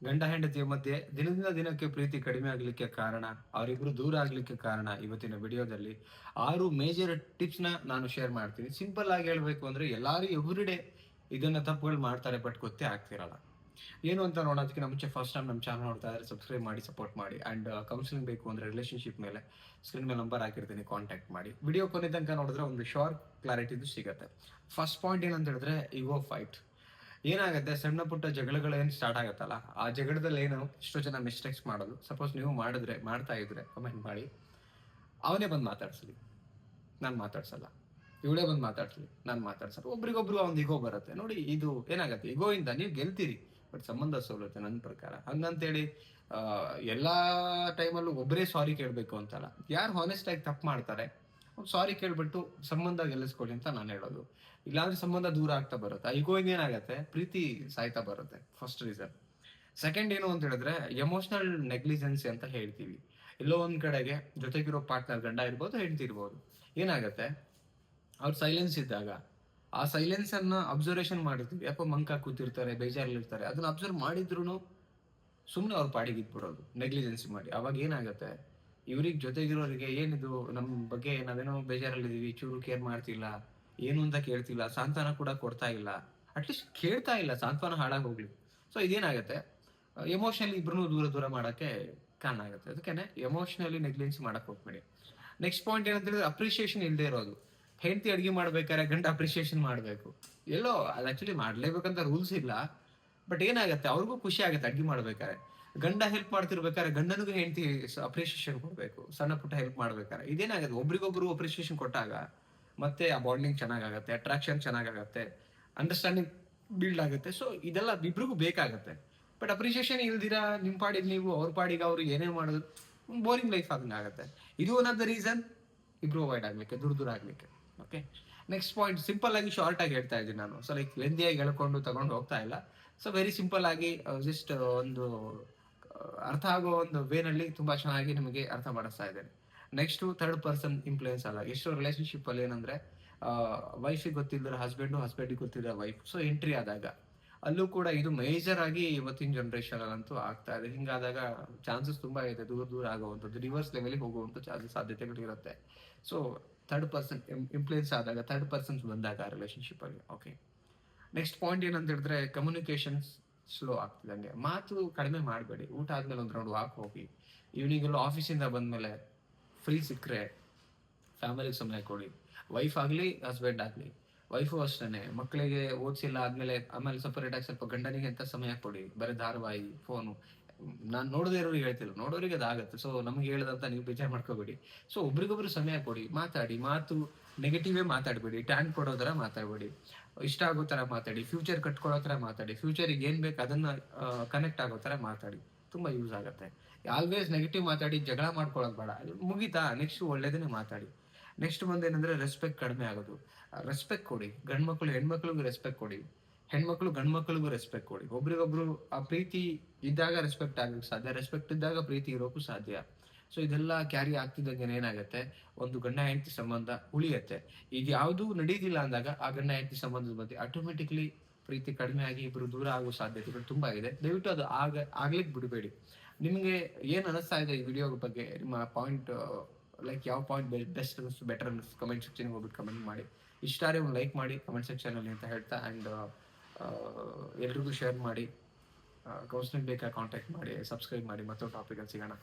ಗಂಡ ಹೆಂಡತಿಯ ಮಧ್ಯೆ ದಿನದಿಂದ ದಿನಕ್ಕೆ ಪ್ರೀತಿ ಕಡಿಮೆ ಆಗ್ಲಿಕ್ಕೆ ಕಾರಣ, ಅವರಿಬ್ರು ದೂರ ಆಗ್ಲಿಕ್ಕೆ ಕಾರಣ ಇವತ್ತಿನ ವಿಡಿಯೋದಲ್ಲಿ 6 ಮೇಜರ್ ಟಿಪ್ಸ್ ನ ನಾನು ಶೇರ್ ಮಾಡ್ತೀನಿ. ಸಿಂಪಲ್ ಆಗಿ ಹೇಳ್ಬೇಕು ಅಂದ್ರೆ ಎಲ್ಲಾರು ಎವ್ರಿಡೇ ಇದನ್ನ ತಪ್ಪುಗಳು ಮಾಡ್ತಾರೆ, ಬಟ್ ಗೊತ್ತೇ ಆಗ್ತಿರಲ್ಲ. ಏನು ಅಂತ ನೋಡೋದಕ್ಕಿಂತ ಮುಂಚೆ ಫಸ್ಟ್ ಟೈಮ್ ನಮ್ಮ ಚಾನಲ್ ನೋಡ್ತಾ ಇದ್ರೆ ಸಬ್ಸ್ಕ್ರೈಬ್ ಮಾಡಿ, ಸಪೋರ್ಟ್ ಮಾಡಿ. ಅಂಡ್ ಕೌನ್ಸಿಲಿಂಗ್ ಬೇಕು ಅಂದ್ರೆ ರಿಲೇಶನ್ಶಿಪ್ ಮೇಲೆ ಸ್ಕ್ರೀನ್ ಮೇಲೆ ನಂಬರ್ ಹಾಕಿರ್ತೀನಿ, ಕಾಂಟ್ಯಾಕ್ಟ್ ಮಾಡಿ. ವಿಡಿಯೋ ಕೊನೆ ತನಕ ನೋಡಿದ್ರೆ ಒಂದು ಶಾರ್ಟ್ ಕ್ಲಾರಿಟಿದು ಸಿಗುತ್ತೆ. ಫಸ್ಟ್ ಪಾಯಿಂಟ್ ಏನಂತ ಹೇಳಿದ್ರೆ ಈಗೋ ಫೈಟ್. ಏನಾಗುತ್ತೆ, ಸಣ್ಣ ಪುಟ್ಟ ಜಗಳಗಳು ಏನು ಸ್ಟಾರ್ಟ್ ಆಗುತ್ತಲ್ಲ, ಆ ಜಗಳದಲ್ಲಿ ಏನು ಎಷ್ಟೋ ಜನ ಮಿಸ್ಟೇಕ್ಸ್ ಮಾಡೋದು. ಸಪೋಸ್ ನೀವು ಮಾಡ್ತಾ ಇದ್ರೆ ಕಮೆಂಟ್ ಮಾಡಿ, ಅವನೇ ಬಂದು ಮಾತಾಡ್ಸಲಿ, ನಾನು ಮಾತಾಡ್ಸಲ್ಲ. ಇವಳೇ ಬಂದು ಮಾತಾಡ್ಸಲಿ, ನಾನು ಮಾತಾಡ್ಸಲ್ಲ. ಒಬ್ರಿಗೊಬ್ರು ಒಂದು ಇಗೋ ಬರುತ್ತೆ ನೋಡಿ. ಇದು ಏನಾಗುತ್ತೆ, ಇಗೋ ಇಂದ ನೀವು ಗೆಲ್ತೀರಿ, ಬಟ್ ಸಂಬಂಧ ಸೋಲುತ್ತೆ ನನ್ನ ಪ್ರಕಾರ. ಹಂಗಂತೇಳಿ ಎಲ್ಲಾ ಟೈಮಲ್ಲೂ ಒಬ್ಬರೇ ಸಾರಿ ಕೇಳಬೇಕು ಅಂತಲ್ಲ. ಯಾರು ಹಾನೆಸ್ಟ್ ಆಗಿ ತಪ್ಪು ಮಾಡ್ತಾರೆ ಸಾರಿ ಕೇಳ್ಬಿಟ್ಟು ಸಂಬಂಧ ಗೆಲ್ಲಿಸ್ಕೊಳ್ಳಿ ಅಂತ ನಾನು ಹೇಳೋದು. ಇಲ್ಲಾಂದ್ರೆ ಸಂಬಂಧ ದೂರ ಆಗ್ತಾ ಬರುತ್ತೆ. ಈಗೋ ಏನಾಗತ್ತೆ, ಪ್ರೀತಿ ಸಾಯ್ತಾ ಬರುತ್ತೆ. First reason. ಸೆಕೆಂಡ್ ಏನು ಅಂತ ಹೇಳಿದ್ರೆ ಎಮೋಷನಲ್ ನೆಗ್ಲಿಜೆನ್ಸಿ ಅಂತ ಹೇಳ್ತೀವಿ. ಎಲ್ಲೋ ಒಂದ್ ಕಡೆಗೆ ಜೊತೆಗಿರೋ ಪಾರ್ಟ್ನರ್, ಗಂಡ ಇರ್ಬೋದು ಹೆಂಡತಿ ಇರ್ಬೋದು, ಏನಾಗತ್ತೆ, ಅವ್ರು ಸೈಲೆನ್ಸ್ ಇದ್ದಾಗ ಆ ಸೈಲೆನ್ಸ್ ಅನ್ನ ಅಬ್ಸರ್ವೇಷನ್ ಮಾಡಿರ್ತೀವಿ. ಯಾಕೋ ಮಂಕ ಕೂತಿರ್ತಾರೆ, ಬೇಜಾರಲ್ಲಿರ್ತಾರೆ, ಅದನ್ನ ಅಬ್ಸರ್ವ್ ಮಾಡಿದ್ರು ಸುಮ್ಮನೆ ಅವ್ರ ಪಾಡಿಗೆ ಇಟ್ಬಿಡೋದು, ನೆಗ್ಲಿಜೆನ್ಸಿ ಮಾಡಿ. ಅವಾಗ ಏನಾಗುತ್ತೆ, ಇವ್ರಿಗೆ ಜೊತೆಗಿರೋರಿಗೆ ಏನಿದು ನಮ್ಮ ಬಗ್ಗೆ ನಾವೇನೋ ಬೇಜಾರಲ್ಲಿದ್ದೀವಿ, ಚೂರು ಕೇರ್ ಮಾಡ್ತಿಲ್ಲ, ಏನು ಅಂತ ಕೇಳ್ತಿಲ್ಲ, ಸಾಂತ್ವನ ಕೂಡ ಕೊಡ್ತಾ ಇಲ್ಲ. ಅಟ್ಲೀಸ್ಟ್ ಕೇಳ್ತಾ ಇಲ್ಲ, ಸಾಂತ್ವನ ಹಾಳಾಗಿ ಹೋಗ್ಲಿ. ಸೊ ಇದೇನಾಗುತ್ತೆ, ಎಮೋಷನಲಿ ಇಬ್ರು ದೂರ ದೂರ ಮಾಡಕ್ಕೆ ಕಾರಣ ಆಗುತ್ತೆ. ಅದಕ್ಕೆ ಎಮೋಷನಲಿ ನೆಗ್ಲಿಜೆನ್ಸಿ ಮಾಡಕ್ ಹೋಗ್ಬೇಡಿ. ನೆಕ್ಸ್ಟ್ ಪಾಯಿಂಟ್ ಏನಂತ ಹೇಳಿದ್ರೆ ಅಪ್ರಿಸಿಯೇಷನ್ ಇಲ್ಲದೆ ಇರೋದು. ಹೆಂಡತಿ ಅಡ್ಗೆ ಮಾಡ್ಬೇಕಾದ್ರೆ ಗಂಡ ಅಪ್ರಿಸಿಯೇಷನ್ ಮಾಡ್ಬೇಕು. ಎಲ್ಲೋ ಅದು ಆಕ್ಚುಲಿ ಮಾಡ್ಲೇಬೇಕಂತ ರೂಲ್ಸ್ ಇಲ್ಲ, ಬಟ್ ಏನಾಗುತ್ತೆ, ಅವ್ರಿಗೂ ಖುಷಿ ಆಗುತ್ತೆ ಅಡ್ಗೆ ಮಾಡ್ಬೇಕಾದ್ರೆ. ಗಂಡ ಹೆಲ್ಪ್ ಮಾಡ್ತಿರ್ಬೇಕಾದ್ರೆ ಗಂಡನಿಗೂ ಹೆಂಡತಿ ಅಪ್ರಿಸಿಯೇಷನ್ ಕೊಡ್ಬೇಕು, ಸಣ್ಣ ಪುಟ್ಟ ಹೆಲ್ಪ್ ಮಾಡ್ಬೇಕಾದ್ರೆ. ಇದೇನಾಗುತ್ತೆ, ಒಬ್ರಿಗೊಬ್ರು ಅಪ್ರಿಸಿಯೇಷನ್ ಕೊಟ್ಟಾಗ ಮತ್ತೆ ಆ ಬಾಂಡಿಂಗ್ ಚೆನ್ನಾಗಾಗತ್ತೆ, ಅಟ್ರಾಕ್ಷನ್ ಚೆನ್ನಾಗಾಗತ್ತೆ, ಅಂಡರ್ಸ್ಟ್ಯಾಂಡಿಂಗ್ ಬಿಲ್ಡ್ ಆಗುತ್ತೆ. ಸೊ ಇದೆಲ್ಲ ಇಬ್ರಿಗೂ ಬೇಕಾಗತ್ತೆ. ಬಟ್ ಅಪ್ರಿಸಿಯೇಷನ್ ಇಲ್ದಿರಾ ನಿಮ್ ಪಾಡಿಗೆ ನೀವು, ಅವ್ರ ಪಾಡಿಗೆ ಅವ್ರು ಏನೇ ಮಾಡೋದು, ಬೋರಿಂಗ್ ಲೈಫ್ ಆದಂಗೆ ಆಗುತ್ತೆ. ಇದು ಒನ್ ಆಫ್ ದ ರೀಸನ್ ಇಬ್ರು ಅವಾಯ್ಡ್ ಆಗ್ಲಿಕ್ಕೆ, ದೂರ ದೂರ ಆಗ್ಲಿಕ್ಕೆ. ಓಕೆ, ನೆಕ್ಸ್ಟ್ ಪಾಯಿಂಟ್ ಸಿಂಪಲ್ ಆಗಿ ಶಾರ್ಟ್ ಆಗಿ ಹೇಳ್ತಾ ಇದ್ದೀನಿ ನಾನು. ಸೊ ಲೈಕ್ ಲೆಂದಿಯಾಗಿ ಹೇಳ್ಕೊಂಡು ತಗೊಂಡು ಹೋಗ್ತಾ ಇಲ್ಲ. ಸೊ ವೆರಿ ಸಿಂಪಲ್ ಆಗಿ ಜಸ್ಟ್ ಒಂದು ಅರ್ಥ ಆಗೋ ಒಂದು ವೇನಲ್ಲಿ ತುಂಬಾ ಚೆನ್ನಾಗಿ ನಿಮಗೆ ಅರ್ಥ ಮಾಡಿಸ್ತಾ ಇದ್ದೇನೆ. ನೆಕ್ಸ್ಟ್ ಥರ್ಡ್ ಪರ್ಸನ್ ಇನ್ಫ್ಲೂಯೆನ್ಸ್ ಅಲ್ಲ. ಎಷ್ಟೋ ರಿಲೇಶನ್ಶಿಪ್ ಅಲ್ಲಿ ಏನಂದ್ರೆ ವೈಫಿಗೆ ಗೊತ್ತಿಲ್ಲದ್ರೆ ಹಸ್ಬೆಂಡ್, ಹಸ್ಬೆಂಡಿಗೆ ಗೊತ್ತಿಲ್ಲ ವೈಫ್. ಸೊ ಎಂಟ್ರಿ ಆದಾಗ ಅಲ್ಲೂ ಕೂಡ ಇದು ಮೇಜರ್ ಆಗಿ ಇವತ್ತಿನ ಜನರೇಷನ್ ಅಂತೂ ಆಗ್ತಾ ಇದೆ. ಹಿಂಗಾದಾಗ ಚಾನ್ಸಸ್ ತುಂಬಾ ಇದೆ ದೂರ ದೂರ ಆಗುವಂಥದ್ದು, ರಿವರ್ಸ್ ಲೆವೆಲ್ಗೆ ಹೋಗುವಂಥ ಸಾಧ್ಯತೆಗಳು ಇರುತ್ತೆ. ಸೊ ಥರ್ಡ್ ಪರ್ಸನ್ ಇನ್ಫ್ಲೂಯೆನ್ಸ್ ಆದಾಗ, ಥರ್ಡ್ ಪರ್ಸನ್ಸ್ ಬಂದಾಗ ರಿಲೇಶನ್ಶಿಪ್ ಅಲ್ಲಿ. ಓಕೆ, ನೆಕ್ಸ್ಟ್ ಪಾಯಿಂಟ್ ಏನಂತ ಹೇಳಿದ್ರೆ ಕಮ್ಯುನಿಕೇಶನ್ ಸ್ಲೋ ಆಗ್ತಿದಂಗೆ. ಮಾತು ಕಡಿಮೆ ಮಾಡಬೇಡಿ. ಊಟ ಆದ್ಮೇಲೆ ಒಂದು ರೌಂಡ್ ವಾಕ್ ಹೋಗಿ, ಈವ್ನಿಂಗ್ ಎಲ್ಲ ಆಫೀಸಿಂದ ಬಂದ್ಮೇಲೆ ಫ್ರೀ ಸಿಕ್ಕರೆ ಫ್ಯಾಮಿಲಿಗೆ ಸಮಯ ಕೊಡಿ. ವೈಫ್ ಆಗ್ಲಿ ಹಸ್ಬೆಂಡ್ ಆಗ್ಲಿ, ವೈಫು ಅಷ್ಟೇ. ಮಕ್ಕಳಿಗೆ ಓದಿಸಿಲ್ಲ ಆದ್ಮೇಲೆ ಆಮೇಲೆ ಸಪರೇಟ್ ಆಗಿ ಸ್ವಲ್ಪ ಗಂಡನಿಗೆ ಅಂತ ಸಮಯ ಕೊಡಿ. ಬರೀ ಧಾರಾವಾಹಿ, ಫೋನು. ನಾನ್ ನೋಡದೇ ಇರೋರಿಗೆ ಹೇಳ್ತಿಲ್ಲ, ನೋಡೋರಿಗೆ ಅದಾಗತ್ತೆ. ಸೊ ನಮ್ಗೆ ಹೇಳದಂತ ನೀವು ಬೇಜಾರ್ ಮಾಡ್ಕೋಬೇಡಿ. ಸೊ ಒಬ್ರಿಗೊಬ್ರು ಸಮಯ ಕೊಡಿ, ಮಾತಾಡಿ. ಮಾತು ನೆಗೆಟಿವೇ ಮಾತಾಡ್ಬೇಡಿ, ಟ್ಯಾಂಕ್ ಕೊಡೋ ತರ ಮಾತಾಡ್ಬೇಡಿ, ಇಷ್ಟ ಆಗೋ ತರ ಮಾತಾಡಿ, ಫ್ಯೂಚರ್ ಕಟ್ಕೊಳ್ಳೋ ತರ ಮಾತಾಡಿ, ಫ್ಯೂಚರಿಗೆ ಏನ್ ಬೇಕು ಅದನ್ನ ಕನೆಕ್ಟ್ ಆಗೋ ತರ ಮಾತಾಡಿ. ತುಂಬಾ ಯೂಸ್ ಆಗುತ್ತೆ. ಆಲ್ವೇಸ್ ನೆಗೆಟಿವ್ ಮಾತಾಡಿ ಜಗಳ ಮಾಡ್ಕೊಳ್ಳೋದು ಬೇಡ. ಮುಗಿತಾ, ನೆಕ್ಸ್ಟ್ ಒಳ್ಳೇದನ್ನೇ ಮಾತಾಡಿ. ನೆಕ್ಸ್ಟ್ ಬಂದೇನಂದ್ರೆ ರೆಸ್ಪೆಕ್ಟ್ ಕಡಿಮೆ ಆಗೋದು. ರೆಸ್ಪೆಕ್ಟ್ ಕೊಡಿ. ಗಂಡ್ಮಕ್ಳು ಹೆಣ್ಮಕ್ಳಿಗೂ ರೆಸ್ಪೆಕ್ಟ್ ಕೊಡಿ, ಹೆಣ್ಮಕ್ಳು ಗಂಡ್ಮಕ್ಳಿಗೂ ರೆಸ್ಪೆಕ್ಟ್ ಕೊಡಿ. ಒಬ್ರಿಗೊಬ್ರು ಆ ಪ್ರೀತಿ ಇದ್ದಾಗ ರೆಸ್ಪೆಕ್ಟ್ ಆಗಕ್ಕೆ ಸಾಧ್ಯ, ರೆಸ್ಪೆಕ್ಟ್ ಇದ್ದಾಗ ಪ್ರೀತಿ ಇರೋಕ್ಕೂ ಸಾಧ್ಯ. ಸೊ ಇದೆಲ್ಲ ಕ್ಯಾರಿ ಆಗ್ತಿದ್ದಂಗೆ ಏನಾಗುತ್ತೆ, ಒಂದು ಗಂಡ ಹೆಂಡತಿ ಸಂಬಂಧ ಉಳಿಯತ್ತೆ. ಇದು ಯಾವ್ದು ನಡೀತಿಲ್ಲ ಅಂದಾಗ ಆ ಗಂಡ ಹೆಂಡತಿ ಸಂಬಂಧದ ಮಧ್ಯೆ ಆಟೋಮೆಟಿಕ್ಲಿ ಪ್ರೀತಿ ಕಡಿಮೆ ಆಗಿ ಇಬ್ರು ದೂರ ಆಗೋ ಸಾಧ್ಯತೆಗಳು ತುಂಬಾ ಇದೆ. ದಯವಿಟ್ಟು ಅದು ಆಗ್ಲಿಕ್ಕೆ ಬಿಡಬೇಡಿ. ನಿಮ್ಗೆ ಏನ್ ಅನಿಸ್ತಾ ಇದೆ ಈ ವಿಡಿಯೋ ಬಗ್ಗೆ, ನಿಮ್ಮ ಪಾಯಿಂಟ್, ಲೈಕ್ ಯಾವ ಪಾಯಿಂಟ್ ಬೆಸ್ಟ್ ಅನಿಸ್ತು, ಬೆಟರ್ ಅನಿಸ್ತು, ಕಮೆಂಟ್ ಸೆಕ್ಷನ್ ಹೋಗ್ಬಿಟ್ಟು ಕಮೆಂಟ್ ಮಾಡಿ. ಇಷ್ಟಾರೆ ಒಂದು ಲೈಕ್ ಮಾಡಿ ಕಮೆಂಟ್ ಸೆಕ್ಷನ್ ಅಲ್ಲಿ ಅಂತ ಹೇಳ್ತಾ, ಅಂಡ್ ಎಲ್ರಿಗೂ ಶೇರ್ ಮಾಡಿ. ಕೌನ್ಸಿಲಿಂಗ್ ಬೇಕಾ ಕಾಂಟ್ಯಾಕ್ಟ್ ಮಾಡಿ, ಸಬ್ಸ್ಕ್ರೈಬ್ ಮಾಡಿ. ಮತ್ತೊಂದು ಟಾಪಿಕ್ ಅಲ್ಲಿ ಸಿಗೋಣ.